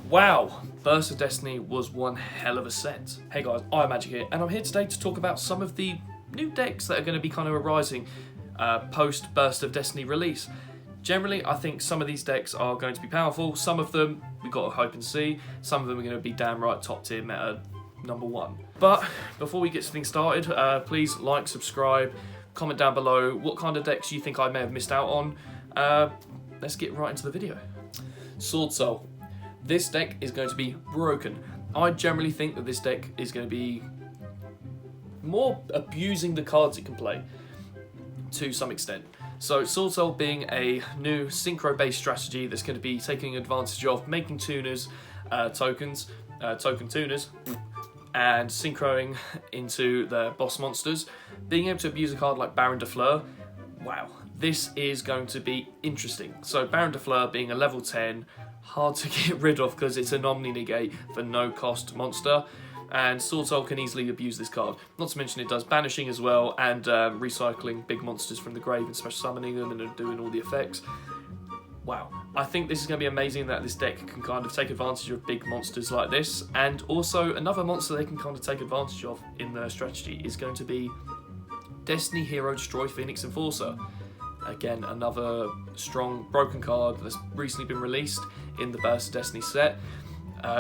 Wow, Burst of Destiny was one hell of a set. Hey guys, I'm Magic here, and I'm here today to talk about some of the new decks that are going to be kind of arising post Burst of Destiny release. Generally, I think some of these decks are going to be powerful. Some of them we've got to hope and see. Some of them are going to be damn right top tier meta number one. But before we get things started, please like, subscribe, comment down below what kind of decks you think I may have missed out on. Let's get right into the video. Sword Soul. This deck is going to be broken. I generally think that this deck is going to be more abusing the cards it can play to some extent. So Sword Soul being a new synchro-based strategy that's going to be taking advantage of making tuners, token tuners, and synchroing into the boss monsters. Being able to abuse a card like Baron de Fleur, wow, this is going to be interesting. So Baron de Fleur being a level 10, hard to get rid of because it's an Omni-Negate for no cost monster, and Sword Soul can easily abuse this card. Not to mention it does banishing as well, and recycling big monsters from the grave and special summoning them and doing all the effects. Wow, I think this is going to be amazing that this deck can kind of take advantage of big monsters like this, and also another monster they can kind of take advantage of in their strategy is going to be Destiny Hero Destroy Phoenix Enforcer. Again, another strong broken card that's recently been released in the Burst of Destiny set.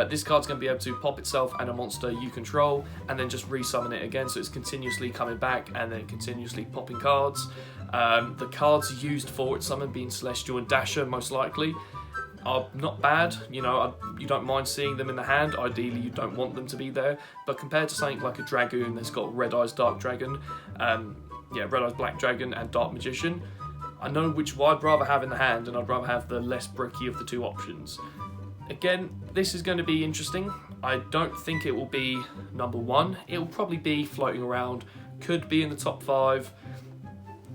This card's going to be able to pop itself and a monster you control and then just resummon it again, so it's continuously coming back and then continuously popping cards. The cards used for its summon, being Celestial and Dasher most likely, are not bad. You know, you don't mind seeing them in the hand. Ideally you don't want them to be there, but compared to something like a Dragoon that's got Red Eyes Dark Dragon, Red Eyes Black Dragon and Dark Magician, I know which I'd rather have in the hand, and I'd rather have the less bricky of the two options. Again, this is going to be interesting. I don't think it will be number one. It will probably be floating around, could be in the top 5.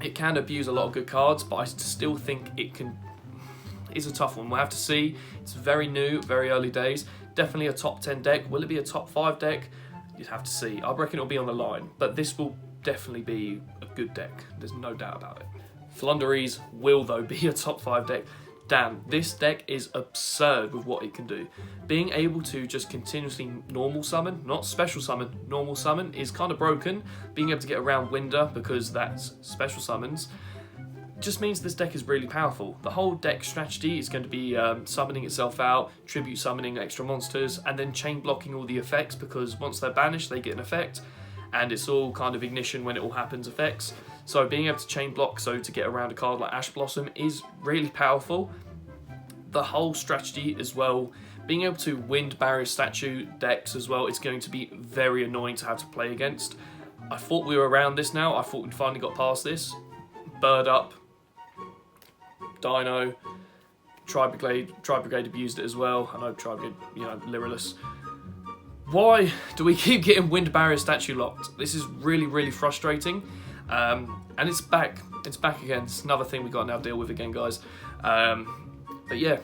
It can abuse a lot of good cards, but I still think it's a tough one. We'll have to see. It's very new, very early days. Definitely a top 10 deck. Will it be a top 5 deck? You'd have to see. I reckon it'll be on the line, but this will definitely be a good deck. There's no doubt about it. Flunderies will, though, be a top 5 deck. Damn, this deck is absurd with what it can do. Being able to just continuously normal summon, not special summon, normal summon is kind of broken. Being able to get around Winder, because that's special summons, just means this deck is really powerful. The whole deck strategy is going to be summoning itself out, tribute summoning extra monsters, and then chain blocking all the effects, because once they're banished, they get an effect, and it's all kind of ignition when it all happens effects. So being able to chain block, so to get around a card like Ash Blossom, is really powerful. The whole strategy as well, being able to wind barrier statue decks as well, it's going to be very annoying to have to play against. I thought we were around this now. I thought we'd finally got past this. Bird Up, Dino, Tri-Brigade abused it as well. I know Tri-Brigade, Lyrillus. Why do we keep getting wind barrier statue locked? This is really, really frustrating. And it's back. It's back again. It's another thing we got to now deal with again, guys. But yeah,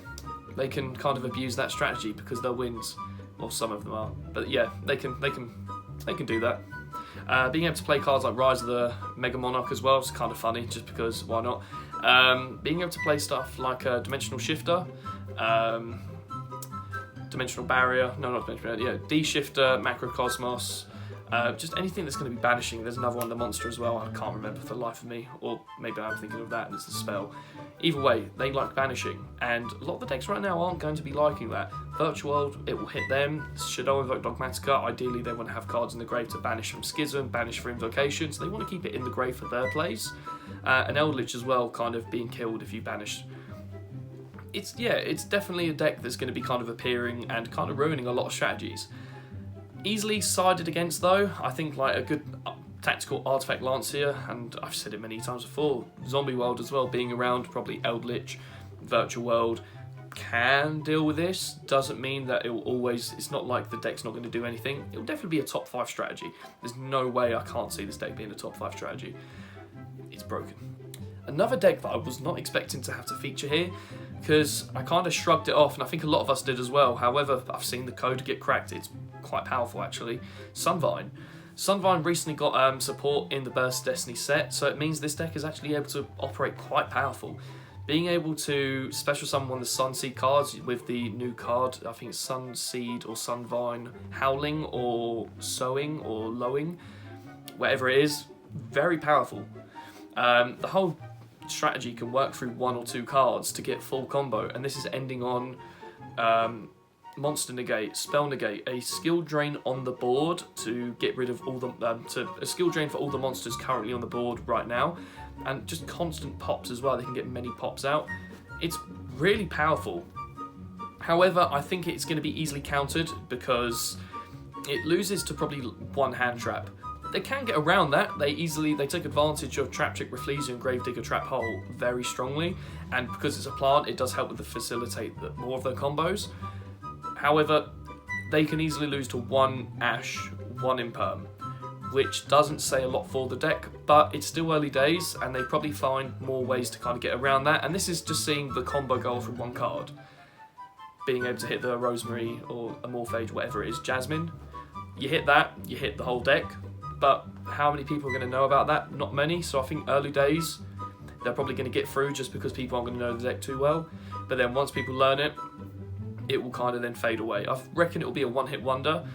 they can kind of abuse that strategy because they're wins, or some of them are. But yeah, they can do that. Being able to play cards like Rise of the Mega Monarch as well is kind of funny, just because why not? Being able to play stuff like Dimensional Shifter, Dimensional Barrier, no, not Dimensional Barrier, yeah, D-Shifter, Macrocosmos, just anything that's going to be banishing. There's another one, the monster as well, I can't remember for the life of me, or maybe I'm thinking of that and it's the spell. Either way, they like banishing, and a lot of the decks right now aren't going to be liking that. Virtual World, it will hit them. Shadow Invoke Dogmatica, ideally they want to have cards in the grave to banish from Schism, banish for Invocation, so they want to keep it in the grave for their plays. And Eldritch as well, kind of being killed if you banish. It's definitely a deck that's going to be kind of appearing and kind of ruining a lot of strategies. Easily sided against, though, I think like a good tactical Artifact Lance here, and I've said it many times before, Zombie World as well being around, probably Eldritch, Virtual World can deal with this. Doesn't mean that it will always, it's not like the deck's not going to do anything. It will definitely be a top 5 strategy. There's no way I can't see this deck being a top 5 strategy. It's broken. Another deck that I was not expecting to have to feature here, because I kind of shrugged it off, and I think a lot of us did as well. However, I've seen the code get cracked. It's quite powerful, actually. Sunfire. Sunfire recently got support in the Burst Destiny set, so it means this deck is actually able to operate quite powerful. being able to special summon one of the Sunseed cards with the new card, I think it's Sunseed or Sunvine, Howling or Sowing or Lowing, whatever it is, very powerful. The whole strategy can work through 1 or 2 cards to get full combo, and this is ending on Monster Negate, Spell Negate, a skill drain on the board to get rid of all the a skill drain for all the monsters currently on the board right now, and just constant pops as well. They can get many pops out. It's really powerful. However, I think it's going to be easily countered because it loses to probably 1 hand trap. They can get around that. They take advantage of Trap Trick, Reflection, and Gravedigger Trap Hole very strongly, and because it's a plant, it does help with the facilitate more of their combos. However, they can easily lose to 1 Ash, 1 Imperm, which doesn't say a lot for the deck, but it's still early days, and they probably find more ways to kind of get around that, and this is just seeing the combo goal from 1 card. Being able to hit the Rosemary or a Morphage, whatever it is, Jasmine. You hit that, you hit the whole deck, but how many people are going to know about that? Not many, so I think early days, they're probably going to get through just because people aren't going to know the deck too well, but then once people learn it, it will kind of then fade away. I reckon it will be a one-hit wonder,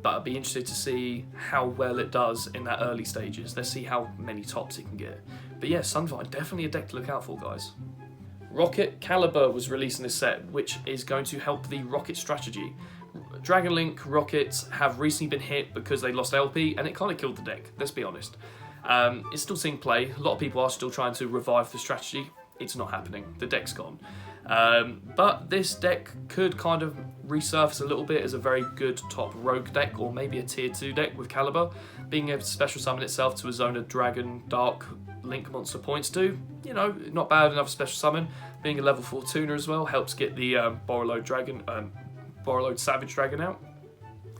but I'd be interested to see how well it does in that early stages. Let's see how many tops it can get. But yeah, Sunfire, definitely a deck to look out for, guys. Rocket Caliber was released in this set, which is going to help the Rocket strategy. Dragon Link Rockets have recently been hit because they lost LP, and it kind of killed the deck, let's be honest. It's still seeing play. A lot of people are still trying to revive the strategy. It's not happening. The deck's gone. But this deck could kind of resurface a little bit as a very good top rogue deck, or maybe a tier 2 deck with Caliber. Being able to special summon itself to a zone of Dragon, Dark, Link monster points too. You know, not bad enough special summon. Being a level 4 tuner as well helps get the Borreload Savage Dragon out.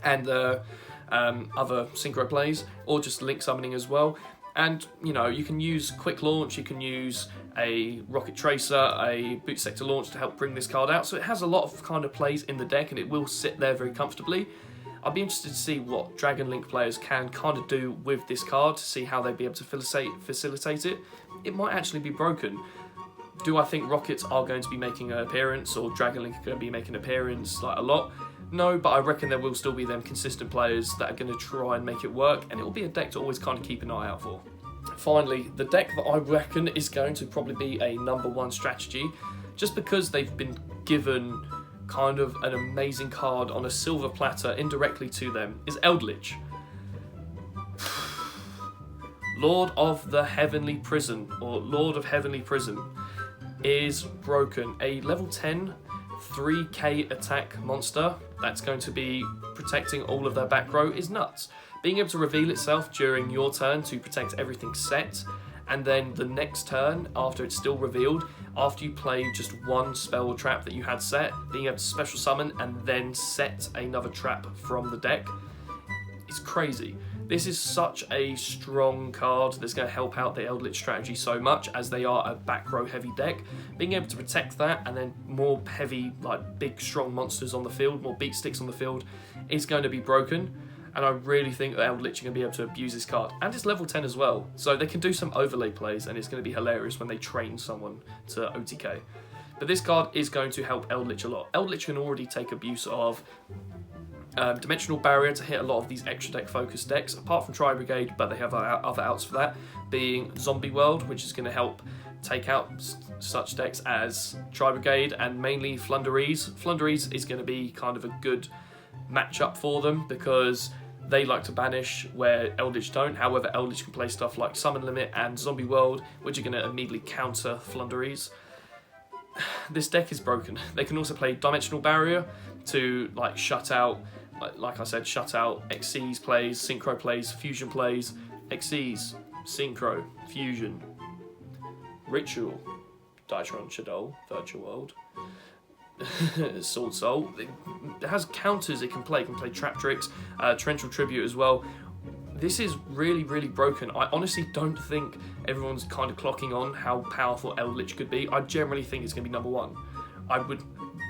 And the other synchro plays, or just Link summoning as well. And, you know, you can use Quick Launch, you can use a Rocket Tracer, a Boot Sector Launch to help bring this card out. So it has a lot of kind of plays in the deck, and it will sit there very comfortably. I'll be interested to see what Dragon Link players can kind of do with this card, to see how they'll be able to facilitate it. It might actually be broken. Do I think Rockets are going to be making an appearance, or Dragon Link are going to be making an appearance like a lot? No, but I reckon there will still be them consistent players that are going to try and make it work, and it will be a deck to always kind of keep an eye out for. Finally, the deck that I reckon is going to probably be a #1 strategy, just because they've been given kind of an amazing card on a silver platter indirectly to them, is Eldritch. Lord of the Heavenly Prison, or Lord of Heavenly Prison, is broken. A level 10 3k attack monster that's going to be protecting all of their back row is nuts. Being able to reveal itself during your turn to protect everything set, and then the next turn, after it's still revealed, after you play just 1 spell or trap that you had set, being able to special summon and then set another trap from the deck, it's crazy. This is such a strong card that's going to help out the Eldritch strategy so much, as they are a back row heavy deck. Being able to protect that, and then more heavy, like big strong monsters on the field, more beat sticks on the field, is going to be broken. And I really think that Eldritch are going to be able to abuse this card. And it's level 10 as well, so they can do some overlay plays, and it's going to be hilarious when they train someone to OTK. But this card is going to help Eldritch a lot. Eldritch can already take abuse of Dimensional Barrier to hit a lot of these extra deck focused decks, apart from Tri Brigade, but they have other outs for that, being Zombie World, which is going to help take out such decks as Tri Brigade and mainly Flunderees. Flunderees is going to be kind of a good matchup for them because they like to banish where Eldritch don't. However, Eldritch can play stuff like Summon Limit and Zombie World, which are going to immediately counter Flunderees. This deck is broken. They can also play Dimensional Barrier to like shut out, like I said, shut out Xyz plays, Synchro plays, Fusion plays, Xyz, Synchro, Fusion, Ritual, Diatron Shadow, Virtual World, Sword Soul. It has counters it can play. It can play Trap Tricks, Torrential Tribute as well. This is really, really broken. I honestly don't think everyone's kind of clocking on how powerful Eldritch could be. I generally think it's going to be #1. I would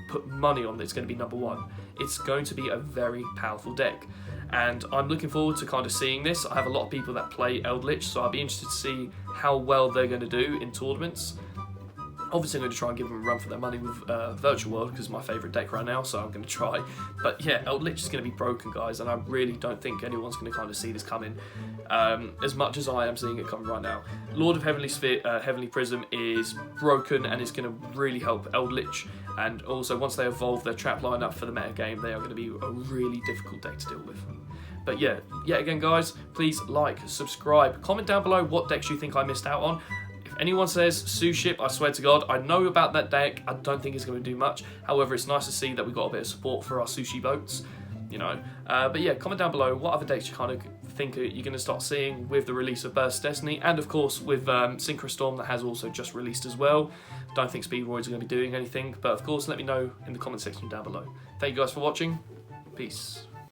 put money on that it's going to be #1. It's going to be a very powerful deck. And I'm looking forward to kind of seeing this. I have a lot of people that play Eldritch, so I'll be interested to see how well they're going to do in tournaments. Obviously, I'm going to try and give them a run for their money with Virtual World, because it's my favourite deck right now, so I'm going to try. But yeah, Eldritch is going to be broken, guys, and I really don't think anyone's going to kind of see this coming as much as I am seeing it coming right now. Lord of Heavenly Sphere, Heavenly Prism is broken, and it's going to really help Eldritch. And also, once they evolve their trap lineup for the meta game, they are going to be a really difficult deck to deal with. But yeah, yet again, guys, please like, subscribe, comment down below what decks you think I missed out on. Anyone says Sue Ship, I swear to God, I know about that deck. I don't think it's going to do much. However, it's nice to see that we got a bit of support for our sushi boats, you know. But yeah, comment down below what other decks you kind of think you're going to start seeing with the release of Burst Destiny, and of course with Synchro Storm that has also just released as well. Don't think Speedroids are going to be doing anything, but of course let me know in the comment section down below. Thank you guys for watching. Peace.